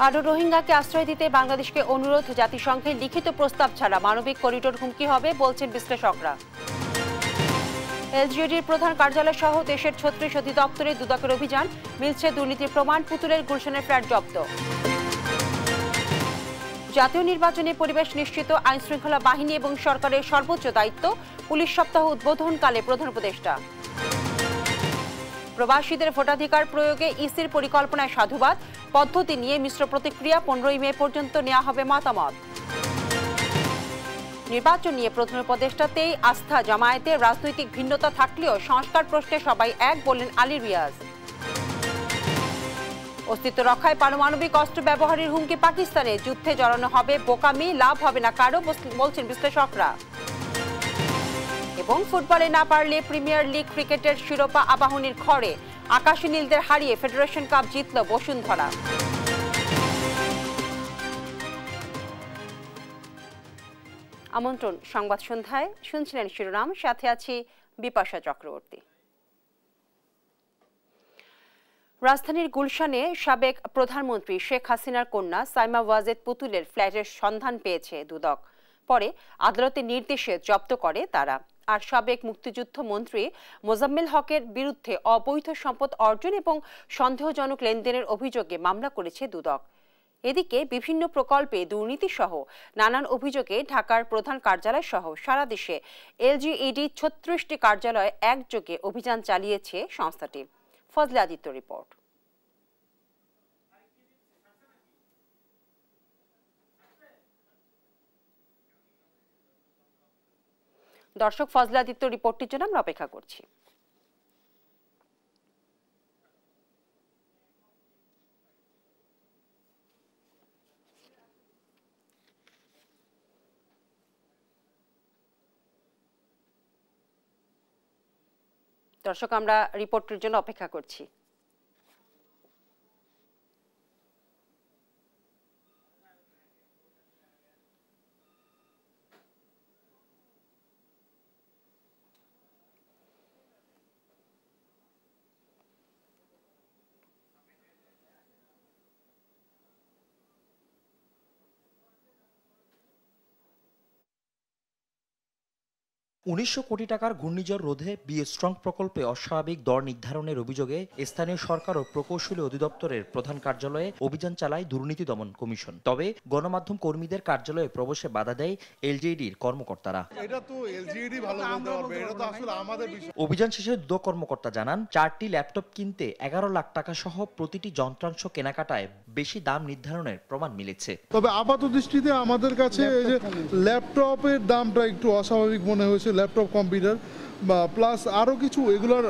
আরও রোহিঙ্গাকে আশ্রয় দিতে বাংলাদেশকে অনুরোধ, জাতিসংঘের লিখিত প্রস্তাব ছাড়া মানবিক করিডোর হুমকি হবে বলছেন বিশ্লেষকরা। এলজিইডির প্রধান কার্যালয় সহ দেশের ৩৬ অধিদপ্তরে দুদকের অভিযান, মিলছে দুর্নীতির প্রমাণ, পুতুলের গুলশানের ফ্ল্যাট জব্দ। জাতীয় নির্বাচনে পরিবেশ নিশ্চিত আইনশৃঙ্খলা বাহিনী এবং সরকারের সর্বোচ্চ দায়িত্ব, পুলিশ সপ্তাহ উদ্বোধনকালে প্রধান উপদেষ্টা। প্রবাসীদের ভোটাধিকার প্রয়োগে ইসির পরিকল্পনায় সাধুবাদ, পদ্ধতি নিয়ে মিশ্র প্রতিক্রিয়া, 15 মে পর্যন্ত নেওয়া হবে মতামত। নির্বাচন নিয়ে প্রধান উপদেষ্টাতেই আস্থা, জামায়াতে রাজনৈতিক ভিন্নতা থাকলেও সংস্কার প্রশ্নে সবাই এক বললেন আলী রিয়াজ। অস্তিত্ব রক্ষায় পারমাণবিক অস্ত্র ব্যবহারের হুমকি পাকিস্তানে, যুদ্ধে জড়ানো হবে বোকামি, লাভ হবে না কারো বলছেন বিশ্লেষকরা। এবং ফুটবলে না পারলে প্রিমিয়ার লিগ ক্রিকেটের শিরোপা আবাহনীর খড়ে, আকাশী নীলদের হারিয়ে ফেডারেশন কাপ জিতল বসুন্ধরা। আমন্ত্রণ সংবাদ সন্ধ্যায়, শুনছিলেন শিরোনাম, সাথে আছি বিপাশা চক্রবর্তী। রাজধানীর গুলশানে সাবেক প্রধানমন্ত্রী শেখ হাসিনার কন্যা সাইমা ওয়াজেদ পুতুলের ফ্ল্যাটের সন্ধান পেয়েছে দুদক। পরে আদালতের নির্দেশে জব্দ করে তারা। আর সাবেক মুক্তিযুদ্ধ মন্ত্রী মোজাম্মেল হকের বিরুদ্ধে অবৈধ সম্পদ অর্জন এবং সন্দেহজনক লেনদেনের অভিযোগে মামলা করেছে দুদক। এদিকে বিভিন্ন প্রকল্পে দুর্নীতি সহ নানান অভিযোগে ঢাকার প্রধান কার্যালয় সহ সারা দেশে এলজিইডি ৩৬টি কার্যালয়ে একযোগে অভিযান চালিয়েছে সংস্থাটি। ফজলে আদিত্য রিপোর্ট। দর্শক, ফজলে আদিত্য রিপোর্টটির জন্য আমরা অপেক্ষা করছি। দর্শক, আমরা রিপোর্টের জন্য অপেক্ষা করছি। $১৯০০ কোটি টাকার ঘূর্ণিঝড় রোধে বি-স্ট্রং প্রকল্পে অস্বাভাবিক দর নির্ধারণের অভিযোগে স্থানীয় সরকার ও প্রকৌশলী অধিদপ্তরের প্রধান কার্যালয়ে অভিযান চালায় দুর্নীতি দমন কমিশন। তবে গণমাধ্যম কর্মীদের কার্যালয়ে প্রবেশে বাধা দেয় এলজিইডির কর্মকর্তারা। অভিযান শেষে দুদক কর্মকর্তা জানান, 4টি ল্যাপটপ কিনতে 11 লাখ টাকা সহ প্রতিটি যন্ত্রাংশ কেনাকাটায় বেশি দাম নির্ধারণের প্রমাণ মিলেছে। তবে আপাত দৃষ্টিতে আমাদের কাছে ল্যাপটপের দামটা একটু অস্বাভাবিক মনে হয়েছে। ল্যাপটপ, কম্পিউটার বা প্লাস আরো কিছু, এগুলোর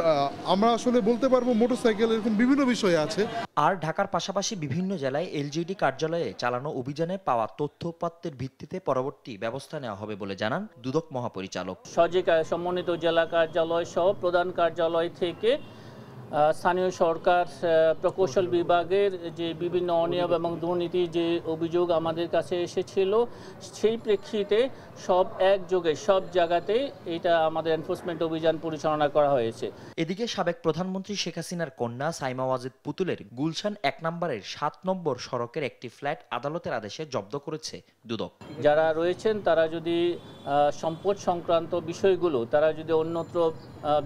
আমরা আসলে বলতে পারবো মোটরসাইকেল, এরকম বিভিন্ন বিষয় আছে। আর ঢাকার পাশাপাশি বিভিন্ন জেলায় এলজিইডি কার্যালয়ে চালানো অভিযানে পাওয়া তথ্যপাত্রের ভিত্তিতে পরবর্তী ব্যবস্থা নেওয়া হবে বলে জানান দুদক মহাপরিচালক। সজীব সমন্বিত জেলা কার্যালয় সহ প্রধান কার্যালয় থেকে স্থানীয় সরকার প্রকৌশল বিভাগের যে বিভিন্ন অনিয়ম এবং দুর্নীতির যে অভিযোগ আমাদের কাছে এসেছিল, সেই প্রেক্ষিতে সব একযোগে সব জায়গাতে এটা আমাদের এনফোর্সমেন্ট অভিযান পরিচালনা করা হয়েছে। এদিকে সাবেক প্রধানমন্ত্রী শেখ হাসিনার কন্যা সাইমা ওয়াজেদ পুতুলের গুলশান 1 নম্বরের 7 নম্বর সড়কের একটি ফ্ল্যাট আদালতের আদেশে জব্দ করেছে দুদক। যারা রয়েছেন তারা যদি সম্পদ সংক্রান্ত বিষয়গুলো তারা যদি অন্যত্র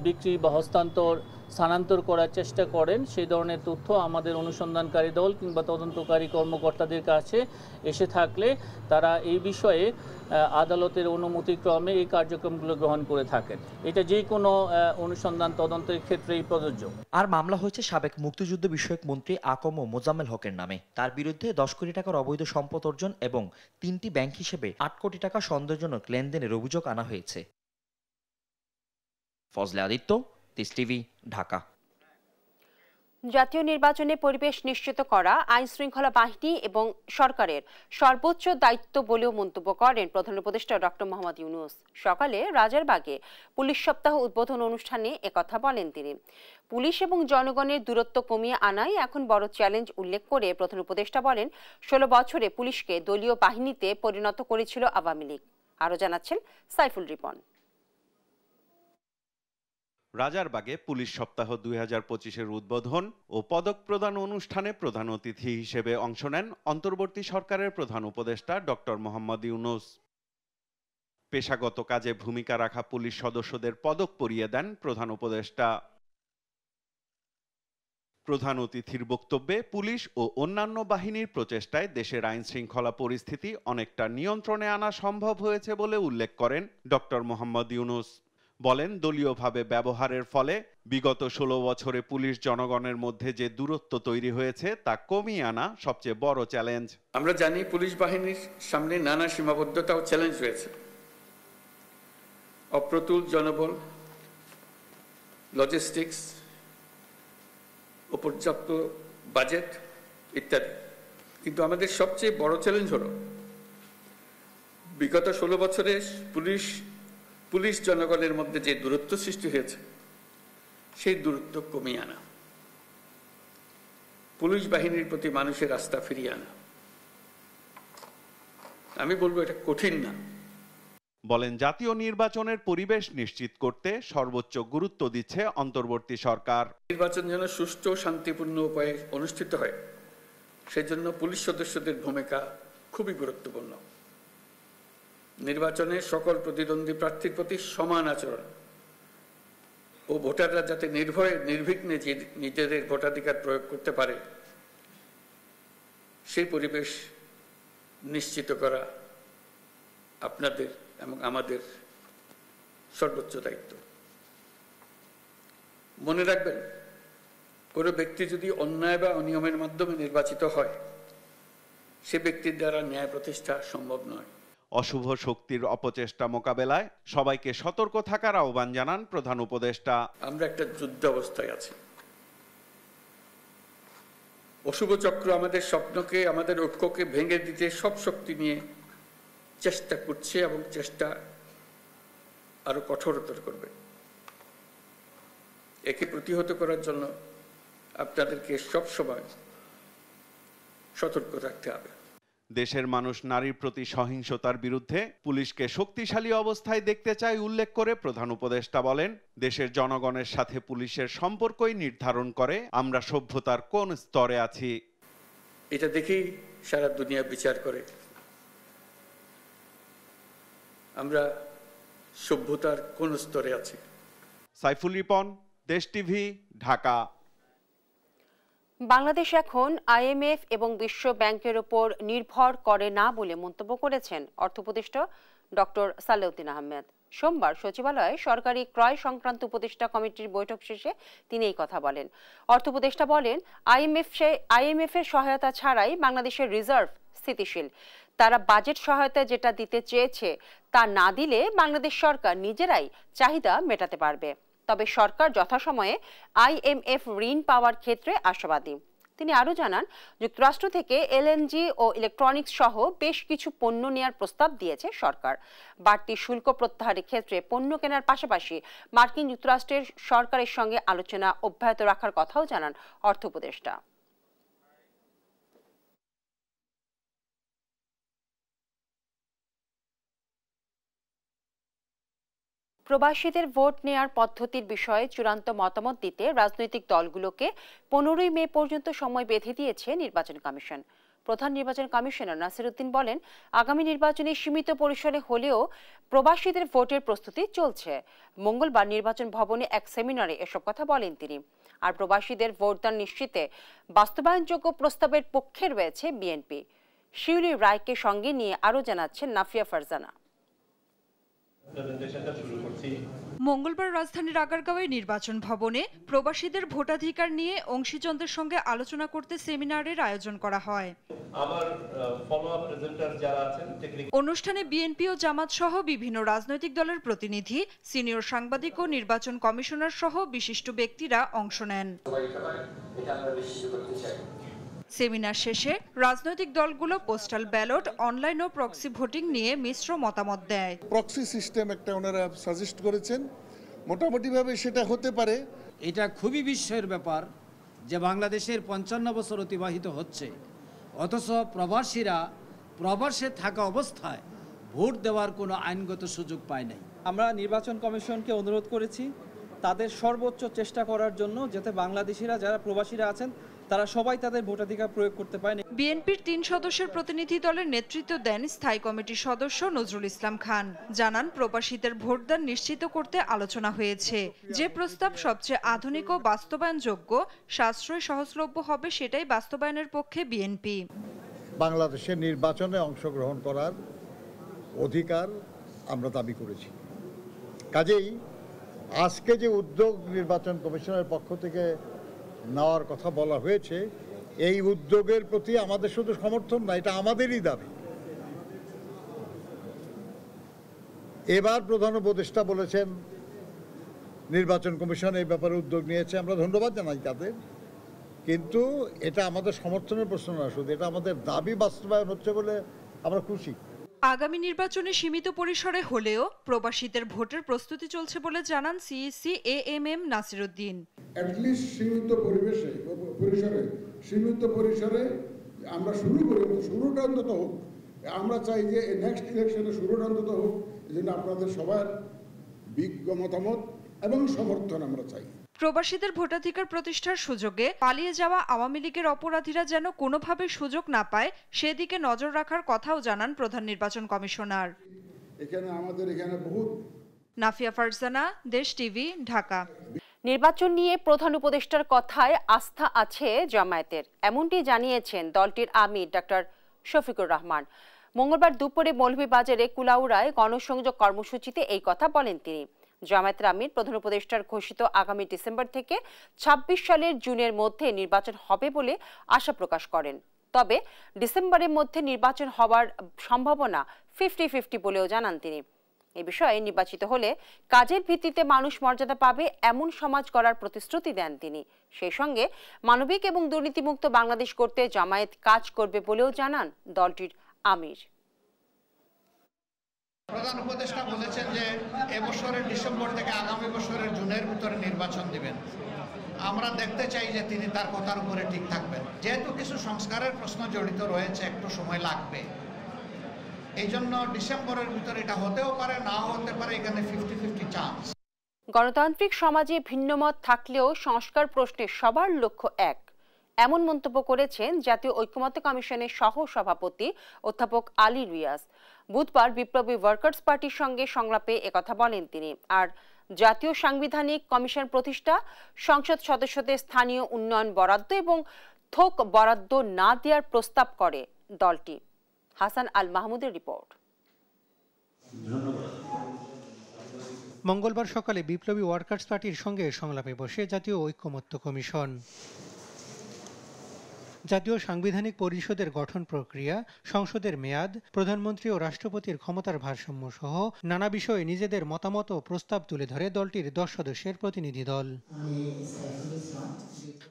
বিক্রি বা স্থানান্তর করার চেষ্টা করেন, সেই ধরনের তথ্য আমাদের অনুসন্ধানকারী দল কিংবা তদন্তকারী কর্মকর্তাদের কাছে এসে থাকলে তারা এই বিষয়ে আদালতের অনুমতিক্রমে এই কার্যক্রমগুলো গ্রহণ করে থাকেন। এটা যে কোনো অনুসন্ধান তদন্তের ক্ষেত্রেই প্রযোজ্য। আর মামলা হয়েছে সাবেক মুক্তিযুদ্ধ বিষয়ক মন্ত্রী আকম মোজাম্মেল হকের নামে। তার বিরুদ্ধে 10 কোটি টাকার অবৈধ সম্পদ অর্জন এবং 3টি ব্যাংক হিসেবে 8 কোটি টাকা সন্দেহজনক লেনদেনের অভিযোগ আনা হয়েছে। ফজলে আদিত্য, তিস টিভি, ঢাকা। জাতীয় নির্বাচনে পরিবেশ নিশ্চিত করা আইনশৃঙ্খলা বাহিনী এবং সরকারের সর্বোচ্চ দায়িত্ব বলেও মন্তব্য করেন প্রধান উপদেষ্টা ডক্টর মোহাম্মদ ইউনূস। সকালে রাজারবাগে পুলিশ সপ্তাহ উদ্বোধন অনুষ্ঠানে একথা বলেন তিনি। পুলিশ এবং জনগণের দূরত্ব কমিয়ে আনাই এখন বড় চ্যালেঞ্জ উল্লেখ করে প্রধান উপদেষ্টা বলেন, 16 বছরে পুলিশকে দলীয় বাহিনীতে পরিণত করেছিল আওয়ামী লীগ। আরও জানাচ্ছেন সাইফুল রিপন। রাজারবাগে পুলিশ সপ্তাহ 2025-এর উদ্বোধন ও পদক প্রদান অনুষ্ঠানে প্রধান অতিথি হিসেবে অংশ নেন অন্তর্বর্তী সরকারের প্রধান উপদেষ্টা ডক্টর মোহাম্মদ ইউনূস। পেশাগত কাজে ভূমিকা রাখা পুলিশ সদস্যদের পদক পরিয়ে দেন প্রধান উপদেষ্টা। প্রধান অতিথির বক্তব্যে পুলিশ ও অন্যান্য বাহিনীর প্রচেষ্টায় দেশের আইন শৃঙ্খলা পরিস্থিতি অনেকটা নিয়ন্ত্রণে আনা সম্ভব হয়েছে বলে উল্লেখ করেন ডক্টর মোহাম্মদ ইউনূস। বলেন, দলীয়ভাবে ব্যবহারের ফলে বিগত 16 বছরে পুলিশ জনগণের মধ্যে যে দূরত্ব তৈরি হয়েছে তা কমিয়ে আনা সবচেয়ে বড় চ্যালেঞ্জ। আমরা জানি পুলিশ বাহিনীর সামনে নানা সীমাবদ্ধতা ও চ্যালেঞ্জ রয়েছে। অপ্রতুল জনবল, লজিস্টিক্স, পর্যাপ্ত বাজেট ইত্যাদি। কিন্তু আমাদের সবচেয়ে বড় চ্যালেঞ্জ হলো বিগত 16 বছরে পুলিশ জনগণের মধ্যে যে দূরত্ব সৃষ্টি হয়েছে সেই দূরত্ব কমিয়ে আনা, পুলিশ বাহিনীর প্রতি মানুষের আস্থা ফিরিয়ে আনা। আমি বলবো এটা কঠিন না। বলেন, জাতীয় নির্বাচনের পরিবেশ নিশ্চিত করতে সর্বোচ্চ গুরুত্ব দিচ্ছে অন্তর্বর্তী সরকার। নির্বাচন যেন সুষ্ঠু ও শান্তিপূর্ণ উপায়ে অনুষ্ঠিত হয় সেজন্য পুলিশ সদস্যদের ভূমিকা খুবই গুরুত্বপূর্ণ। নির্বাচনে সকল প্রতিদ্বন্দ্বী প্রার্থীর প্রতি সমান আচরণ ও ভোটাররা যাতে নির্ভয়ে নির্বিঘ্নে নিজেদের ভোটাধিকার প্রয়োগ করতে পারে সেই পরিবেশ নিশ্চিত করা আপনাদের এবং আমাদের সর্বোচ্চ দায়িত্ব। মনে রাখবেন, কোনো ব্যক্তি যদি অন্যায় বা অনিয়মের মাধ্যমে নির্বাচিত হয় সে ব্যক্তির দ্বারা ন্যায় প্রতিষ্ঠা সম্ভব নয়। অশুভ শক্তির অপচেষ্টা মোকাবেলায় সবাইকে সতর্ক থাকার আহ্বান জানান প্রধান উপদেষ্টা। আমরা একটা যুদ্ধ অবস্থায় আছি। অশুভ চক্র আমাদের স্বপ্নকে, আমাদের ঐক্যকে ভেঙে দিতে সব শক্তি নিয়ে চেষ্টা করছে এবং চেষ্টা আরো কঠোরতর করবে। একে প্রতিহত করার জন্য আপনাদেরকে সব সময় সতর্ক থাকতে হবে। দেশের মানুষ নারীর প্রতি সহিংসতার বিরুদ্ধে পুলিশকে শক্তিশালী অবস্থায় দেখতে চায় উল্লেখ করে প্রধান উপদেষ্টা বলেন, দেশের জনগণের সাথে পুলিশের সম্পর্কই নির্ধারণ করে আমরা সভ্যতার কোন স্তরে আছি। এটা দেখেই সারা দুনিয়া বিচার করে আমরা সভ্যতার কোন স্তরে আছি। সাইফুল রিপন, দেশ টিভি, ঢাকা। বাংলাদেশ এখন আইএমএফ এবং বিশ্ব ব্যাংকের উপর নির্ভর করে না বলে মন্তব্য করেছেন অর্থ উপদেষ্টা ডক্টর সালেউদ্দিন আহমেদ। সোমবার সচিবালয়ে সরকারি ক্রয় সংক্রান্ত উপদেষ্টা কমিটির বৈঠক শেষে তিনি এই কথা বলেন। অর্থ উপদেষ্টা বলেন, আইএমএফ এর সহায়তা ছাড়াই বাংলাদেশের রিজার্ভ স্থিতিশীল। তারা বাজেট সহায়তা যেটা দিতে চেয়েছে তা না দিলে বাংলাদেশ সরকার নিজেরাই চাহিদা মেটাতে পারবে। তবে সরকার যথাসময়ে আইএমএফ ঋণ পাওয়ার ক্ষেত্রে আশাবাদী। তিনি আরও জানান, যুক্তরাষ্ট্র থেকে এলএনজি ও ইলেকট্রনিক্স সহ বেশ কিছু পণ্য নেয়ার প্রস্তাব দিয়েছে সরকার। বাড়তি শুল্ক প্রত্যাহারের ক্ষেত্রে পণ্য কেনার পাশাপাশি মার্কিন যুক্তরাষ্ট্রের সরকারের সঙ্গে আলোচনা অব্যাহত রাখার কথাও জানান অর্থ উপদেষ্টা। প্রবাসীদের ভোট নেয়ার পদ্ধতির বিষয়ে চূড়ান্ত মতামত দিতে রাজনৈতিক দলগুলোকে 15 মে পর্যন্ত সময় বেঁধে দিয়েছে নির্বাচন কমিশন। প্রধান নির্বাচন কমিশনার নাসির উদ্দিন বলেন, আগামী নির্বাচনে সীমিত পরিসরে হলেও প্রবাসীদের ভোটের প্রস্তুতি চলছে। মঙ্গলবার নির্বাচন ভবনে এক সেমিনারে এসব কথা বলেন তিনি। আর প্রবাসীদের ভোটদান নিশ্চিতে বাস্তবায়নযোগ্য প্রস্তাবের পক্ষে রয়েছে বিএনপি। শিউলি রায়কে সঙ্গে নিয়ে আরও জানাচ্ছেন নাফিয়া ফারজানা। মঙ্গলবার রাজধানীর আগারগাঁওয়ে নির্বাচন ভবনে প্রবাসীদের ভোটাধিকার নিয়ে অংশীজনদের সঙ্গে আলোচনা করতে সেমিনারের আয়োজন করা হয়। অনুষ্ঠানে বিএনপি ও জামাত সহ বিভিন্ন রাজনৈতিক দলের প্রতিনিধি, সিনিয়র সাংবাদিক ও নির্বাচন কমিশনার সহ বিশিষ্ট ব্যক্তিরা অংশ নেন। সেমিনার শেষে রাজনৈতিক দলগুলো পোস্টাল ব্যালট, অনলাইন ও প্রক্সি ভোটিং নিয়ে মিশ্র মতামত দেয়। প্রক্সি সিস্টেম একটা ওনারা সাজেস্ট করেছেন, মোটামুটিভাবে সেটা হতে পারে। এটা খুবই বিস্ময়ের ব্যাপার যে বাংলাদেশের 55 বছর অতিবাহিত হচ্ছে, অথচ প্রবাসীরা প্রবাসে থাকা অবস্থায় ভোট দেওয়ার কোনো আইনগত সুযোগ পায় নাই। আমরা নির্বাচন কমিশনকে অনুরোধ করেছি তাদের সর্বোচ্চ চেষ্টা করার জন্য যাতে বাংলাদেশিরা যারা প্রবাসীরা আছেন তারা সবাই তাদের ভোটাধিকার প্রয়োগ করতে পারেন। বিএনপির 3 সদস্যের প্রতিনিধি দলের নেতৃত্ব দেন স্থায়ী কমিটির সদস্য নজরুল ইসলাম খান। জানান, প্রবাসীদের ভোটদান নিশ্চিত করতে আলোচনা হয়েছে। যে প্রস্তাব সবচেয়ে আধুনিক ও বাস্তবায়নযোগ্য, সাশ্রয় সহজলভ্য হবে সেটাই বাস্তবায়নের পক্ষে বিএনপি। বাংলাদেশের নির্বাচনে অংশগ্রহণ করার অধিকার আমরা দাবি করেছি। কাজেই আজকে যে উদ্যোগ নির্বাচন কমিশনের পক্ষ থেকে নেওয়ার কথা বলা হয়েছে, এই উদ্যোগের প্রতি আমাদের শুধু সমর্থন না, এটা আমাদেরই দাবি। এবার প্রধান উপদেষ্টা বলেছেন নির্বাচন কমিশন এই ব্যাপারে উদ্যোগ নিয়েছে, আমরা ধন্যবাদ জানাই তাদের। কিন্তু এটা আমাদের সমর্থনের প্রশ্ন না, শুধু এটা আমাদের দাবি বাস্তবায়ন হচ্ছে বলে আমরা খুশি। আগামী নির্বাচনে সীমিত পরিসরে হলেও প্রবাসীদের ভোটের প্রস্তুতি চলছে বলে জানান সিইসি AMM নাসিরউদ্দিন। অ্যাটলিস্ট সীমিত পরিসরে আমরা শুরু করি, শুরুটা অন্তত হোক। আমরা চাই যে নেক্সট ইলেকশনে শুরুটা অন্তত হোক, এই জন্য আপনাদের সবার বিজ্ঞ মতামত এবং সমর্থন আমরা চাই। প্রবাসীদের ভোটাধিকার প্রতিষ্ঠার সুযোগে পালিয়ে যাওয়া আওয়ামী লীগের অপরাধীরা যেন কোনোভাবে সুযোগ না পায় সেদিকে নজর রাখার কথাও জানান প্রধান নির্বাচন কমিশনার। আমাদের এখানে বহুত। নাফিয়া ফারজানা, দেশ টিভি, ঢাকা। নির্বাচন নিয়ে প্রধান উপদেষ্টার কথায় আস্থা আছে জামায়াতের, এমনটি জানিয়েছেন দলটির আমির ডক্টর শফিকুর রহমান। মঙ্গলবার দুপুরে মৌলভীবাজারে কুলাউড়ায় গণসংযোগ কর্মসূচিতে এই কথা বলেন তিনি। জামায়াতের আমির প্রধান উপদেষ্টার ঘোষিত আগামী ডিসেম্বর থেকে ২৬ সালের জুনের মধ্যে নির্বাচন হবে বলে আশা প্রকাশ করেন। তবে ডিসেম্বরের মধ্যে নির্বাচন হওয়ার সম্ভাবনা 50-50 বলেও জানান তিনি। এ বিষয়ে নির্বাচিত হলে কাজের ভিত্তিতে মানুষ মর্যাদা পাবে এমন সমাজ গড়ার প্রতিশ্রুতি দেন তিনি। সেই সঙ্গে মানবিক এবং দুর্নীতিমুক্ত বাংলাদেশ গড়তে জামায়াত কাজ করবে বলেও জানান দলটির আমির। প্রধান উপদেষ্টা বলেছেন যে এবছরের ডিসেম্বর থেকে আগামী বছরের জুনের ভিতরে নির্বাচন দিবেন। আমরা দেখতে চাই যে তিনি তার কথার উপরে ঠিক থাকবেন। যেহেতু কিছু সংস্কারের প্রশ্ন জড়িত রয়েছে, একটু সময় লাগবে। এই জন্য ডিসেম্বরের ভিতরে এটা হতেও পারে, নাও হতে পারে, এখানে 50-50 চান্স। গণতান্ত্রিক সমাজে ভিন্নমত থাকলেও সংস্কার প্রশ্নে সবার লক্ষ্য এক, এমন মন্তব্য করেছেন জাতীয় ঐক্যমত্য কমিশনের সহ সভাপতি অধ্যাপক আলী রিয়াজ। বুধবার বিপ্লবী ওয়ার্কার্স পার্টির সঙ্গে সংলাপে একথা বলেন তিনি। আর জাতীয় সাংবিধানিক কমিশন প্রতিষ্ঠা, সংসদ সদস্যদের স্থানীয় উন্নয়ন বরাদ্দ এবং থোক বরাদ্দ না দেওয়ার প্রস্তাব করে দলটি। হাসান আল মাহমুদের রিপোর্ট। মঙ্গলবার সকালে বিপ্লবী ওয়ার্কার্স পার্টির সঙ্গে সংলাপে বসে জাতীয় ঐক্যমত্য কমিশন। জাতীয় সাংবিধানিক পরিষদের গঠন প্রক্রিয়া, সংসদের মেয়াদ, প্রধানমন্ত্রী ও রাষ্ট্রপতির ক্ষমতার ভারসাম্য সহ নানা বিষয়ে নিজেদের মতামত ও প্রস্তাব তুলে ধরে দলটির 10 সদস্যের প্রতিনিধি দল।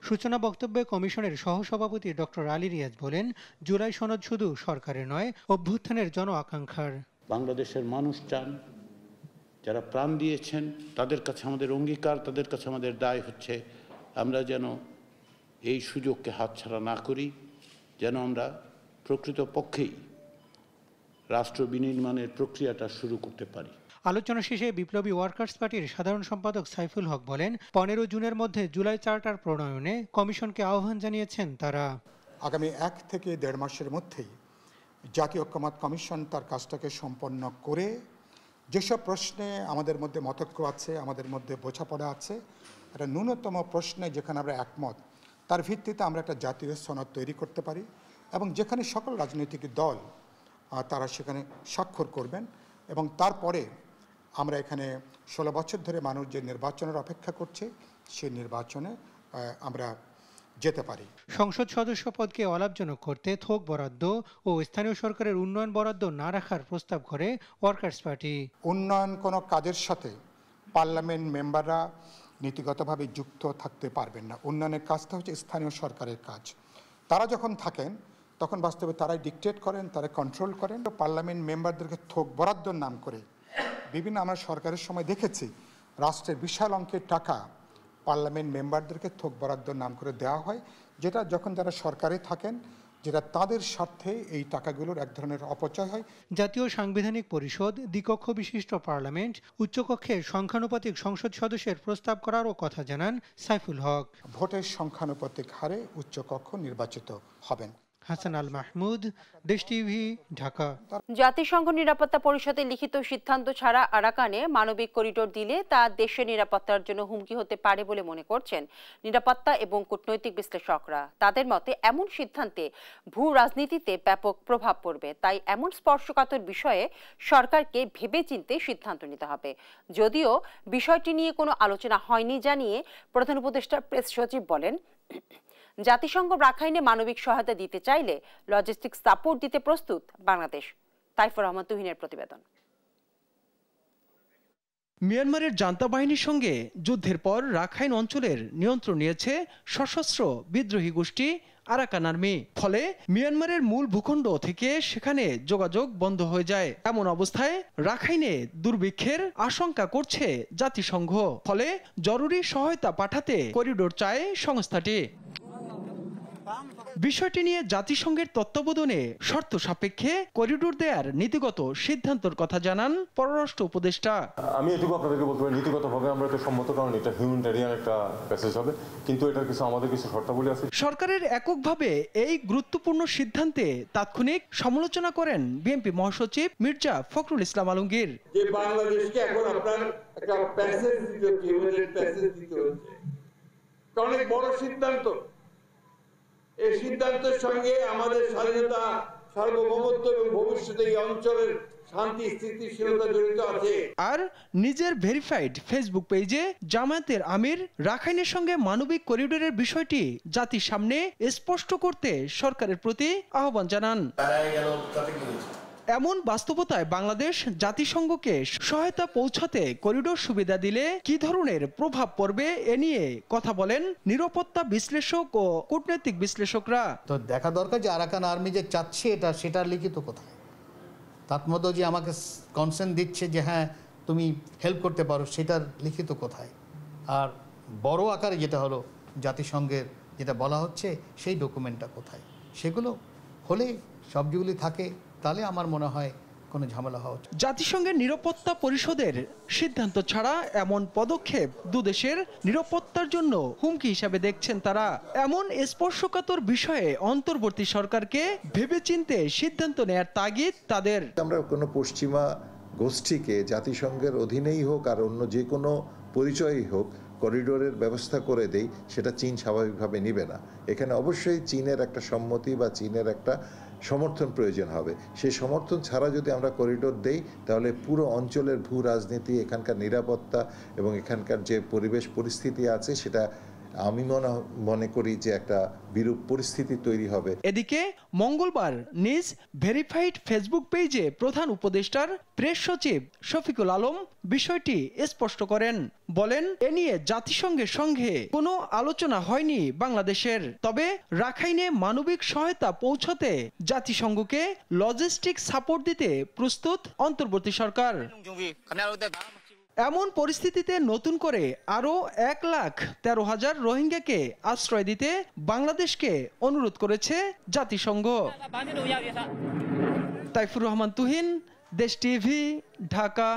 সূচনা বক্তব্যে কমিশনের সহসভাপতি ডক্টর আলী রিয়াজ বলেন, জুলাই সনদ শুধু সরকারের নয়, অভ্যুত্থানের জন আকাঙ্ক্ষার। বাংলাদেশের মানুষ চান, যারা প্রাণ দিয়েছেন তাদের কাছে আমাদের অঙ্গীকার, তাদের কাছে আমাদের দায় হচ্ছে আমরা যেন এই সুযোগকে হাতছাড়া না করি, যেন আমরা প্রকৃতপক্ষেই রাষ্ট্র বিনির্মাণের প্রক্রিয়াটা শুরু করতে পারি। আলোচনা শেষে বিপ্লবী ওয়ার্কার্স পার্টির সাধারণ সম্পাদক সাইফুল হক বলেন, 15 জুনের মধ্যে জুলাই চার্টার প্রণয়নে কমিশনকে আহ্বান জানিয়েছেন তারা। আগামী 1 থেকে 1.5 মাসের মধ্যেই জাতীয় ঐক্যমত্য কমিশন তার কাজটাকে সম্পন্ন করে যেসব প্রশ্নে আমাদের মধ্যে মতৈক্য আছে, আমাদের মধ্যে বোঝাপড়া আছে, একটা ন্যূনতম প্রশ্নে যেখানে আমরা একমত, তার ভিত্তিতে আমরা একটা জাতীয় সনদ তৈরি করতে পারি এবং যেখানে সকল রাজনৈতিক দল তারা সেখানে স্বাক্ষর করবেন এবং তারপরে আমরা এখানে 16 বছর ধরে মানুষ যে নির্বাচনের অপেক্ষা করছে সেই নির্বাচনে আমরা যেতে পারি। সংসদ সদস্য পদকে অলাভজনক করতে থোক বরাদ্দ ও স্থানীয় সরকারের উন্নয়ন বরাদ্দ না রাখার প্রস্তাব করে ওয়ার্কার্স পার্টি। উন্নয়ন কোনো কাজের সাথে পার্লামেন্ট মেম্বাররা নীতিগতভাবে যুক্ত থাকতে পারবেন না। উন্নয়নের কাজটা হচ্ছে স্থানীয় সরকারের কাজ। তারা যখন থাকেন তখন বাস্তবে তারাই ডিকটেট করেন, তারা কন্ট্রোল করেন। পার্লামেন্ট মেম্বারদেরকে থোক বরাদ্দর নাম করে বিভিন্ন আমরা সরকারের সময় দেখেছি রাষ্ট্রের বিশাল অঙ্কের টাকা পার্লামেন্ট মেম্বারদেরকে থোক বরাদ্দর নাম করে দেওয়া হয়, যেটা যখন যারা সরকারে থাকেন যেটা তাদের স্বার্থে এই টাকাগুলোর এক ধরনের অপচয় হয়। জাতীয় সাংবিধানিক পরিষদ, দ্বিকক্ষ বিশিষ্ট পার্লামেন্ট, উচ্চকক্ষে সংখ্যানুপাতিক সংসদ সদস্যের প্রস্তাব করারও কথা জানান সাইফুল হক। ভোটের সংখ্যানুপাতিক হারে উচ্চকক্ষ নির্বাচিত হবেন। হাসান আল মাহমুদ, দেশ টিভি, ঢাকা। জাতিসংঘ নিরাপত্তা পরিষদের লিখিত সিদ্ধান্ত ছাড়া আরাকানে মানবিক করিডোর দিলে তা দেশের নিরাপত্তার জন্য হুমকি হতে পারে বলে মনে করছেন নিরাপত্তা এবং কূটনৈতিক বিশ্লেষকরা। তাদের মতে এমন সিদ্ধান্তে ভূ রাজনীতিতে ব্যাপক প্রভাব পড়বে, তাই এমন স্পর্শকাতর বিষয়ে সরকারকে ভেবেচিন্তে সিদ্ধান্ত নিতে হবে। যদিও বিষয়টি নিয়ে কোনো আলোচনা হয়নি জানিয়ে প্রধান উপদেষ্টা প্রেস সচিব বলেন, জাতিসংঘ রাখাইনে মানবিক সহায়তা দিতে চাইলে লজিস্টিক সাপোর্ট দিতে প্রস্তুত বাংলাদেশ। তাইফুর রহমান তুহিনের প্রতিবেদন। মিয়ানমারের জান্তা বাহিনীর সঙ্গে যুদ্ধের পর রাখাইন অঞ্চলের নিয়ন্ত্রণ নিয়েছে সশস্ত্র বিদ্রোহী গোষ্ঠী আরাকান আর্মি। ফলে মিয়ানমারের মূল ভূখণ্ড থেকে সেখানে যোগাযোগ বন্ধ হয়ে যায়। এমন অবস্থায় রাখাইনে দুর্ভিক্ষের আশঙ্কা করছে জাতিসংঘ। ফলে জরুরি সহায়তা পাঠাতে করিডোর চায় সংস্থাটি। বিষয়টি নিয়ে জাতিসংঘের তত্ত্বাবধানে শর্ত সাপেক্ষে করিডোর দেওয়ার নীতিগত সিদ্ধান্তের কথা জানান পররাষ্ট্র উপদেষ্টা। আমি এটুকু আপনাদেরকে বলতে পারি, নীতিগতভাবে আমরা এটা সম্মত, কারণ এটা হিউম্যানিটেরিয়ান একটা প্যাসেজ হবে, কিন্তু এটার কিছু আমাদের কিছু শর্তাবলী আছে। সরকারের এককভাবে এই গুরুত্বপূর্ণ সিদ্ধান্তে তাৎক্ষণিক সমালোচনা করেন বিএনপি মহাসচিব মির্জা ফখরুল ইসলাম আলমগীর। যে বাংলাদেশকে এখন আপনার একটা প্যাসেজ দিতে হচ্ছে, হিউম্যানিটেরিয়ান প্যাসেজ দিতে হচ্ছে, অনেক বড় সিদ্ধান্ত। এই সিদ্ধান্তের সঙ্গে আমাদের স্বাধীনতা, সার্বভৌমত্ব এবং ভবিষ্যতে এই অঞ্চলের শান্তি স্থিতিশীলতা জড়িত আছে। আর নিজের ভেরিফাইড ফেসবুক পেজে জামায়াতের আমির রাখাইনের সঙ্গে মানবিক করিডোরের বিষয়টি জাতির সামনে স্পষ্ট করতে সরকারের প্রতি আহ্বান জানান। এমন বাস্তবতায় বাংলাদেশ জাতিসংঘকে সহায়তা পৌঁছাতে করিডোর সুবিধা দিলে কি ধরনের প্রভাব পড়বে এ নিয়ে কথা বলেন নিরাপত্তা বিশ্লেষক ও কূটনৈতিক বিশ্লেষকরা। তো দেখা দরকার যে আরাকান আর্মি যে চাচ্ছে সেটার লিখিত কোথায়, তার মধ্যে যে আমাকে কনসেন্ট দিচ্ছে যে হ্যাঁ তুমি হেল্প করতে পারো, সেটার লিখিত কোথায়। আর বড় আকারে যেটা হলো জাতিসংঘের যেটা বলা হচ্ছে সেই ডকুমেন্টটা কোথায়, সেগুলো হলে সব যেগুলি থাকে তাহলে আমার মনে হয় কোনো ঝামেলা হওয়া উচিত। জাতিসংঘের নিরাপত্তা পরিষদের সিদ্ধান্ত ছাড়া এমন পদক্ষেপ দুদেশের নিরাপত্তার জন্য হুমকি হিসাবে দেখছেন তারা। এমন স্পর্শকাতর বিষয়ে অন্তর্বর্তী সরকারকে ভেবেচিন্তে সিদ্ধান্ত নেয়ার তাগিদ তাদের। আমরা কোনো পশ্চিমা গোষ্ঠীকে জাতিসংঘের অধীনেই হোক আর অন্য যে কোনো পরিচয়ই হোক করিডোরের ব্যবস্থা করে দেই, সেটা চীন স্বাভাবিকভাবে নিবে না। এখানে অবশ্যই চীনের একটা সম্মতি বা চীনের একটা সমর্থন প্রয়োজন হবে। সেই সমর্থন ছাড়া যদি আমরা করিডোর দেই, তাহলে পুরো অঞ্চলের ভূ রাজনীতি, এখানকার নিরাপত্তা এবং এখানকার যে পরিবেশ পরিস্থিতি আছে, সেটা আমি মনে করি যে একটা বিরূপ পরিস্থিতি তৈরি হবে। এদিকে মঙ্গলবার নিজ ভেরিফাইড ফেসবুক পেজে প্রধান উপদেষ্টার প্রেস সচিব শফিকুল আলম বিষয়টি স্পষ্ট করেন। বলেন, এ নিয়ে জাতিসংঘের সঙ্গে কোনো আলোচনা হয়নি বাংলাদেশের। তবে রাখাইনে মানবিক সহায়তা পৌঁছাতে জাতিসংঘকে লজিস্টিক সাপোর্ট দিতে প্রস্তুত অন্তর্বর্তী সরকার। এমন পরিস্থিতিতে নতুন করে আরও 1,13,000 রোহিঙ্গাকে আশ্রয় দিতে বাংলাদেশকে অনুরোধ করেছে জাতিসংঘ। তাইফুর রহমান তুহিন, দেশ টিভি, ঢাকা।